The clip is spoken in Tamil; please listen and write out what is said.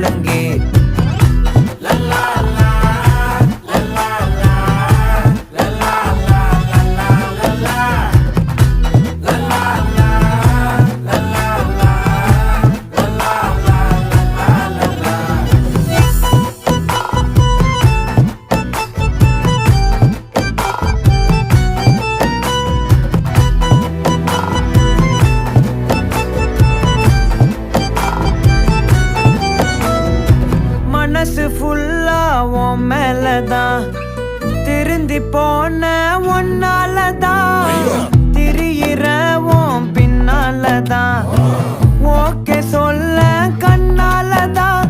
முழங்கி மனசு ஃபுல்லா உன் மேலதான் திருந்தி போன ஒன்னாலதான் திரியிற உன் பின்னாலதான் ஓகே சொல்ல கண்ணாலதான்